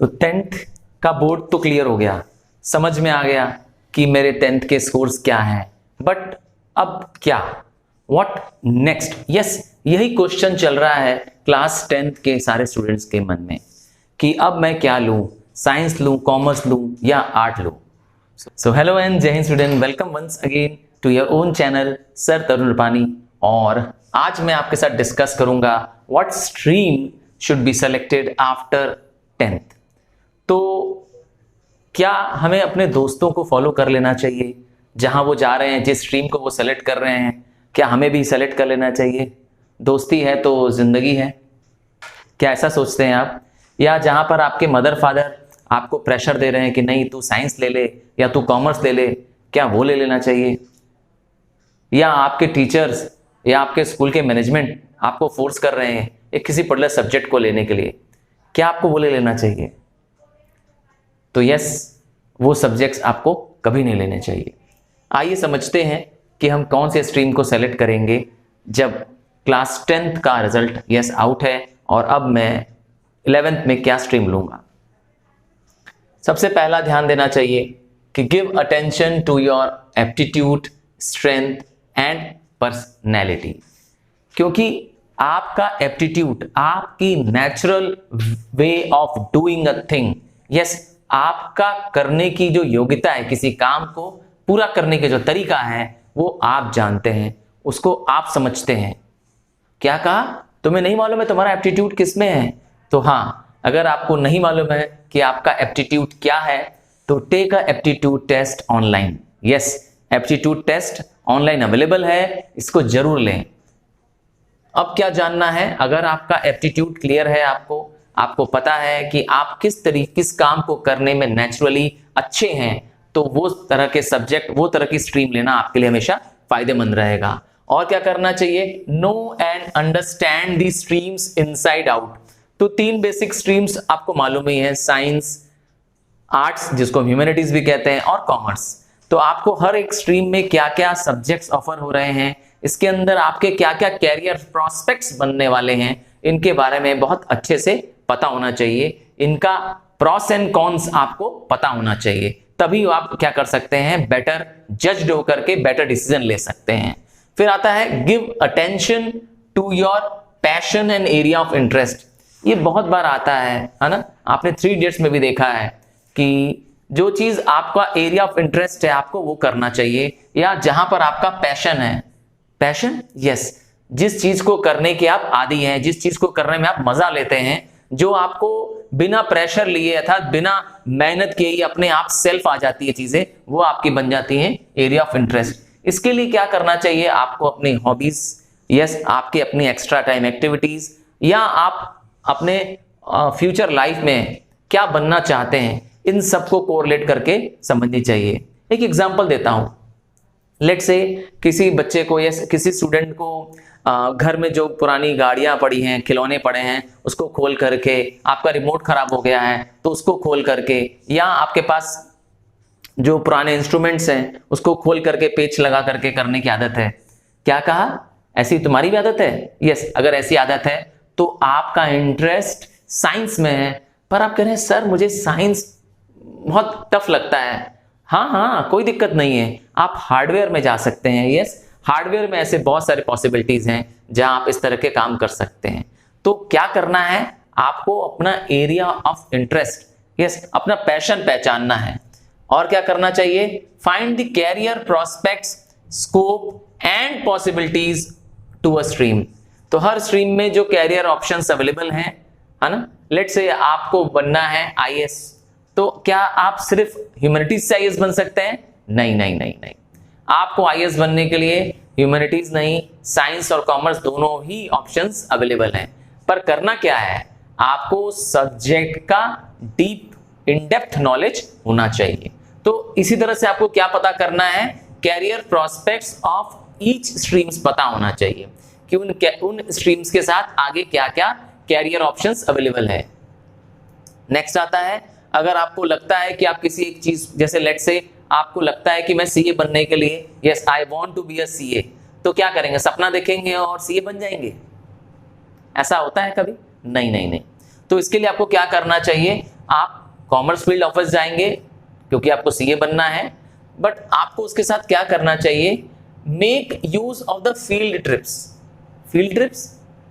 तो 10th का board तो क्लियर हो गया, समझ में आ गया कि मेरे 10th के स्कोर्स क्या हैं, बट अब क्या, व्हाट नेक्स्ट? यस, यही क्वेश्चन चल रहा है क्लास 10th के सारे स्टूडेंट्स के मन में कि अब मैं क्या लूं, साइंस लूं, कॉमर्स लूं या आर्ट लूं। सो hello and Jai Hind student, welcome once again to your own channel sir Tarun Rupani. और आज मैं आपके साथ डिस्कस करूंगा what stream should be selected after 10th। तो क्या हमें अपने दोस्तों को फॉलो कर लेना चाहिए, जहां वो जा रहे हैं, जिस स्ट्रीम को वो सेलेक्ट कर रहे हैं, क्या हमें भी सेलेक्ट कर लेना चाहिए? दोस्ती है तो जिंदगी है, क्या ऐसा सोचते हैं आप? या जहां पर आपके मदर फादर आपको प्रेशर दे रहे हैं कि नहीं तू साइंस ले ले या तू कॉमर्स ले ले, क्या वो ले लेना चाहिए? या आपके टीचर्स या आपके स्कूल के मैनेजमेंट आपको फोर्स कर रहे हैं एक किसी पर्टिकुलर सब्जेक्ट को लेने के लिए, क्या आपको वो ले लेना चाहिए? तो यस, वो सब्जेक्ट्स आपको कभी नहीं लेने चाहिए। आइए समझते हैं कि हम कौन से स्ट्रीम को सेलेक्ट करेंगे जब क्लास 10th का रिजल्ट यस आउट है और अब मैं 11th में क्या स्ट्रीम लूंगा। सबसे पहला ध्यान देना चाहिए कि give attention to your aptitude, strength and personality, क्योंकि आपका एप्टीट्यूड, आपकी natural way of doing a thing, yes, आपका करने की जो योग्यता है, किसी काम को पूरा करने के जो तरीका है वो आप जानते हैं, उसको आप समझते हैं। क्या कहा? तुम्हें नहीं मालूम है तुम्हारा एप्टीट्यूड किस में है? तो हाँ, अगर आपको नहीं मालूम है कि आपका एप्टीट्यूड क्या है तो take a aptitude test online. Yes, aptitude test online available है, इसको जरूर लें। अब क्या जानना है? अगर आपका एप्टीट्यूड क्लियर है, आपको पता है कि आप किस काम को करने में नेचुरली अच्छे हैं, तो वो तरह के सब्जेक्ट, वो तरह की स्ट्रीम लेना आपके लिए हमेशा फायदेमंद रहेगा। और क्या करना चाहिए? Know and understand the streams inside out. तो 3 बेसिक स्ट्रीम्स आपको मालूम ही है, साइंस, आर्ट्स जिसको ह्यूमैनिटीज भी कहते हैं, और कॉमर्स। तो आपको हर एक स्ट्रीम में क्या क्या सब्जेक्ट्स ऑफर हो रहे हैं, इसके अंदर आपके क्या क्या कैरियर प्रोस्पेक्ट्स बनने वाले हैं, इनके बारे में बहुत अच्छे से पता होना चाहिए। इनका प्रॉस एंड कॉन्स आपको पता होना चाहिए, तभी आप क्या कर सकते हैं, बेटर जज्ड होकर के बेटर डिसीजन ले सकते हैं। फिर आता है give attention to your passion and area of interest. ये बहुत बार आता है ना, आपने 3 इडियट्स में भी देखा है कि जो चीज आपका एरिया ऑफ इंटरेस्ट है आपको वो करना चाहिए, या जहां पर आपका पैशन है। पैशन, यस, जिस चीज को करने के आप आदी हैं, जिस चीज को करने में आप मजा लेते हैं, जो आपको बिना प्रेशर लिए अर्थात बिना मेहनत किए ही अपने आप सेल्फ आ जाती है चीजें, वो आपकी बन जाती हैं एरिया ऑफ इंटरेस्ट। इसके लिए क्या करना चाहिए? आपको अपनी हॉबीज, यस, आपकी अपनी एक्स्ट्रा टाइम एक्टिविटीज, या आप अपने फ्यूचर लाइफ में क्या बनना चाहते हैं, इन सबको कोरिलेट करके समझनी चाहिए। एक एग्जांपल देता हूं, लेट से किसी बच्चे को या किसी स्टूडेंट को घर में जो पुरानी गाड़ियां पड़ी हैं, खिलौने पड़े हैं, उसको खोल करके, आपका रिमोट खराब हो गया है तो उसको खोल करके, या आपके पास जो पुराने इंस्ट्रूमेंट्स हैं उसको खोल करके पेच लगा करके करने की आदत है। क्या कहा? ऐसी तुम्हारी भी आदत है? यस, अगर ऐसी आदत है तो आपका इंटरेस्ट साइंस में है, पर आप कह रहे हैं सर मुझे साइंस बहुत टफ लगता है। हाँ, कोई दिक्कत नहीं है, आप हार्डवेयर में जा सकते हैं। यस, हार्डवेयर में ऐसे बहुत सारे पॉसिबिलिटीज हैं जहां आप इस तरह के काम कर सकते हैं। तो क्या करना है? आपको अपना एरिया ऑफ इंटरेस्ट, यस, अपना पैशन पहचानना है। और क्या करना चाहिए? Find the career prospects, scope and possibilities to a stream. तो हर स्ट्रीम में जो कैरियर ऑप्शंस अवेलेबल हैं, है ना, लेट से आपको बनना है आईएएस, तो क्या आप सिर्फ ह्यूमैनिटीज से आईएएस बन सकते हैं? नहीं। आपको आईएएस बनने के लिए ह्यूमैनिटीज नहीं, साइंस और कॉमर्स दोनों ही ऑप्शंस अवेलेबल हैं। पर करना क्या है? आपको सब्जेक्ट का डीप इन डेप्थ नॉलेज होना चाहिए। तो इसी तरह से आपको क्या पता करना है? Career prospects of each streams पता होना चाहिए कि उन स्ट्रीम्स के साथ आगे क्या क्या कैरियर ऑप्शंस अवेलेबल है। नेक्स्ट आता है, अगर आपको लगता है कि आप किसी एक चीज, जैसे लेट से आपको लगता है कि मैं सीए बनने के लिए, yes I want to be a CA, तो क्या करेंगे? सपना देखेंगे और सीए बन जाएंगे? ऐसा होता है कभी? नहीं। तो इसके लिए आपको क्या करना चाहिए? आप कॉमर्स फील्ड ऑफिस जाएंगे क्योंकि आपको सीए बनना है, बट आपको उसके साथ क्या करना चाहिए, make use of the field trips. Field trips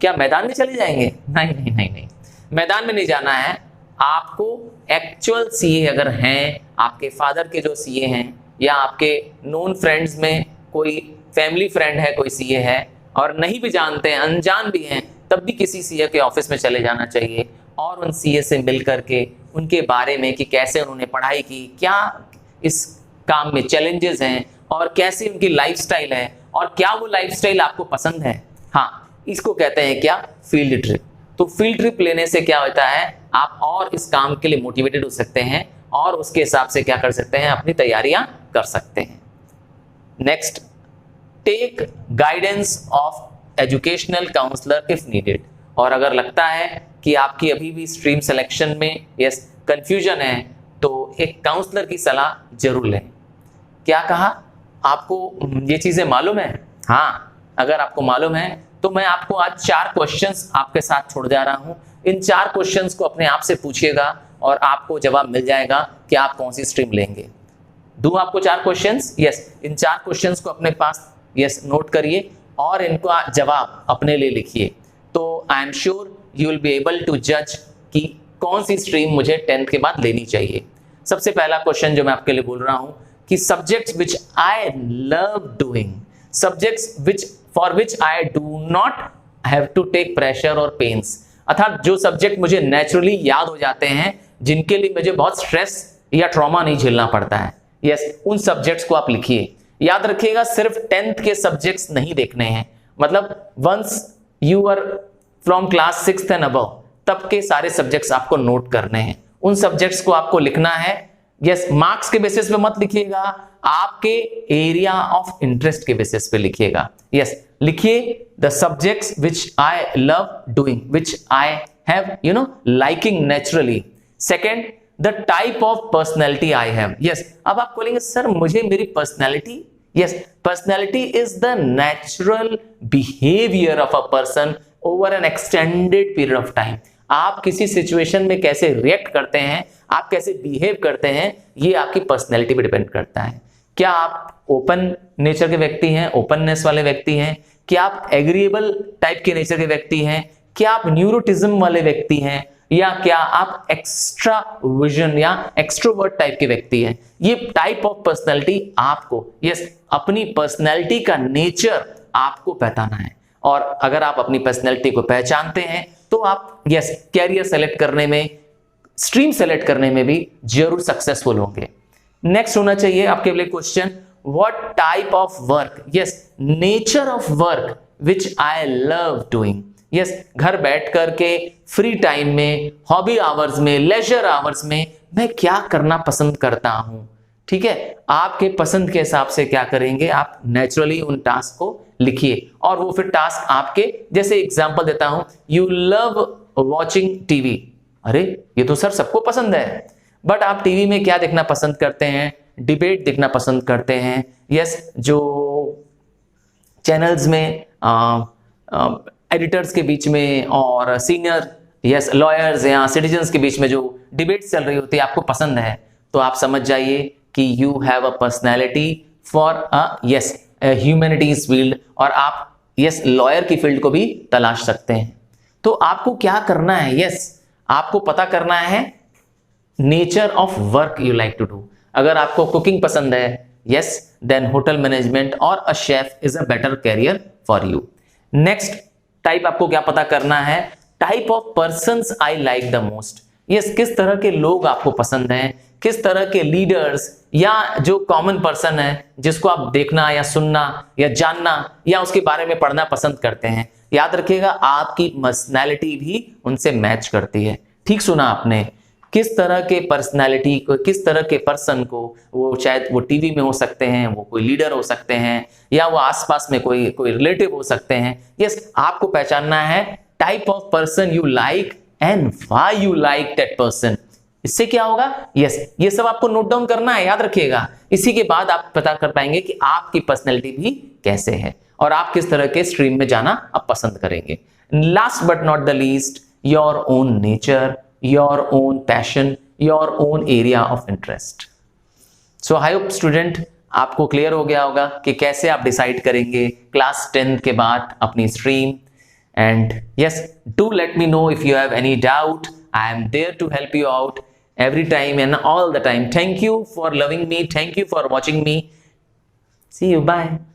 क्या मैदान में चले जाएंगे? नहीं नहीं नहीं नहीं, मैदान में नहीं जाना है। आपको एक्चुअल सीए अगर हैं, आपके फादर के जो सीए हैं, या आपके नोन फ्रेंड्स में कोई फैमिली फ्रेंड है, कोई सीए है, और नहीं भी जानते हैं, अनजान भी हैं, तब भी किसी सीए के ऑफिस में चले जाना चाहिए और उन सीए से मिल करके उनके बारे में कि कैसे उन्होंने पढ़ाई की, क्या इस काम में चैलेंजेस हैं, और कैसे उनकी लाइफस्टाइल है, और क्या वो लाइफस्टाइल आपको पसंद है। हाँ, इसको कहते हैं क्या, फील्ड ट्रिप। तो फील्ड ट्रिप लेने से क्या होता है, आप और इस काम के लिए मोटिवेटेड हो सकते हैं और उसके हिसाब से क्या कर सकते हैं, अपनी तैयारियां कर सकते हैं। Next, take guidance of educational counsellor if needed. और अगर लगता है कि आपकी अभी भी स्ट्रीम सिलेक्शन में यस कंफ्यूजन है, तो एक काउंसलर की सलाह जरूर लें। क्या कहा, आपको ये चीजें मालूम है? हाँ, अगर आपको मालूम है तो मैं आपको आज 4 क्वेश्चंस आपके साथ छोड़ जा रहा हूं। इन 4 क्वेश्चंस को अपने आप से पूछिएगा और आपको जवाब मिल जाएगा कि आप कौन सी स्ट्रीम लेंगे। दूं आपको 4 क्वेश्चंस? यस, इन 4 क्वेश्चंस को अपने पास नोट करिए और इनका जवाब अपने लिए लिखिए। तो I am sure you will be able to जज कि कौन सी स्ट्रीम मुझे 10th के बाद लेनी चाहिए। सबसे पहला क्वेश्चन जो मैं आपके लिए बोल रहा हूं कि subjects which I love doing, subjects which for which I do not have to take pressure और पेन्स, अर्थात जो सब्जेक्ट मुझे नेचुरली याद हो जाते हैं, जिनके लिए मुझे बहुत स्ट्रेस या ट्रॉमा नहीं झेलना पड़ता है। यस, उन सब्जेक्ट्स को आप लिखिए। याद रखिएगा, सिर्फ 10th के सब्जेक्ट्स नहीं देखने हैं, मतलब once you are from class 6th and above, तब के सारे सब्जेक्ट्स आपको नोट करने हैं। उन सब्जेक्ट्स को आपको लिखना है। यस, मार्क्स के बेसिस पे मत लिखिएगा, आपके एरिया ऑफ इंटरेस्ट के बेसिस पे लिखिएगा। यस, लिखिए the subjects which I love doing, which I have liking naturally. Second, the type of personality I have. Yes, अब आप बोलेंगे सर मुझे मेरी personality, yes, personality is the natural behaviour of a person over N extended period of time. आप किसी situation में कैसे react करते हैं, आप कैसे बिहेव करते हैं, ये आपकी पर्सनैलिटी पे डिपेंड करता है। क्या आप ओपन नेचर के व्यक्ति हैं, ओपननेस वाले व्यक्ति हैं? क्या आप एग्रीएबल टाइप के नेचर के व्यक्ति हैं? क्या आप न्यूरोटिज्म वाले व्यक्ति हैं? या क्या आप एक्स्ट्रा विजन या एक्सट्रोवर्ट टाइप के व्यक्ति हैं? ये टाइप ऑफ पर्सनैलिटी आपको, यस, अपनी पर्सनैलिटी का नेचर आपको पहचानना है। और अगर आप अपनी पर्सनैलिटी को पहचानते हैं तो आप यस कैरियर सेलेक्ट करने में, स्ट्रीम सेलेक्ट करने में भी जरूर सक्सेसफुल होंगे। नेक्स्ट होना चाहिए आपके लिए question, what type of work, yes, nature of work which I love doing. Yes, घर बैठ करके फ्री टाइम में, हॉबी आवर्स में, लेजर आवर्स में मैं क्या करना पसंद करता हूं। ठीक है, आपके पसंद के हिसाब से क्या करेंगे, आप नेचुरली उन टास्क को लिखिए और वो फिर टास्क आपके, जैसे एग्जांपल देता हूं, यू लव वॉचिंग टीवी। अरे ये तो सर सबको पसंद है, बट आप टीवी में क्या देखना पसंद करते हैं? डिबेट देखना पसंद करते हैं। यस, जो चैनल्स में एडिटर्स के बीच में और सीनियर यस लॉयर्स या सिटीजन्स के बीच में जो डिबेट्स चल रही होती है आपको पसंद है, तो आप समझ जाइए कि you have a personality for a yes humanities field, और आप यस लॉयर की फील्ड को भी तलाश सकते हैं। तो आपको क्या करना है, यस आपको पता करना है nature of work you like to do. अगर आपको कुकिंग पसंद है, यस, देन होटल मैनेजमेंट और a chef is a better career for you. Next type आपको क्या पता करना है, type of persons I like the most. Yes, किस तरह के लोग आपको पसंद हैं, किस तरह के लीडर्स या जो कॉमन पर्सन है जिसको आप देखना या सुनना या जानना या उसके बारे में पढ़ना पसंद करते हैं। याद रखिएगा, आपकी पर्सनैलिटी भी उनसे मैच करती है। ठीक सुना आपने, किस तरह के पर्सनैलिटी को, किस तरह के पर्सन को, वो शायद वो टीवी में हो सकते हैं, वो कोई लीडर हो सकते हैं, या वो आसपास में कोई रिलेटिव हो सकते हैं। यस, आपको पहचानना है type of person you like and why you like that person. इससे क्या होगा, यस, ये सब आपको नोट डाउन करना है, याद रखिएगा। इसी के बाद आप पता कर पाएंगे कि आपकी पर्सनैलिटी भी कैसे है और आप किस तरह के स्ट्रीम में जाना आप पसंद करेंगे। Last but not the least, your own nature, your own passion, your own area of interest. So I hope student आपको क्लियर हो गया होगा कि कैसे आप डिसाइड करेंगे क्लास 10 के बाद अपनी stream. And yes, do let me know if you have any doubt. I am there to help you out every time and all the time. Thank you for loving me. Thank you for watching me. See you. Bye.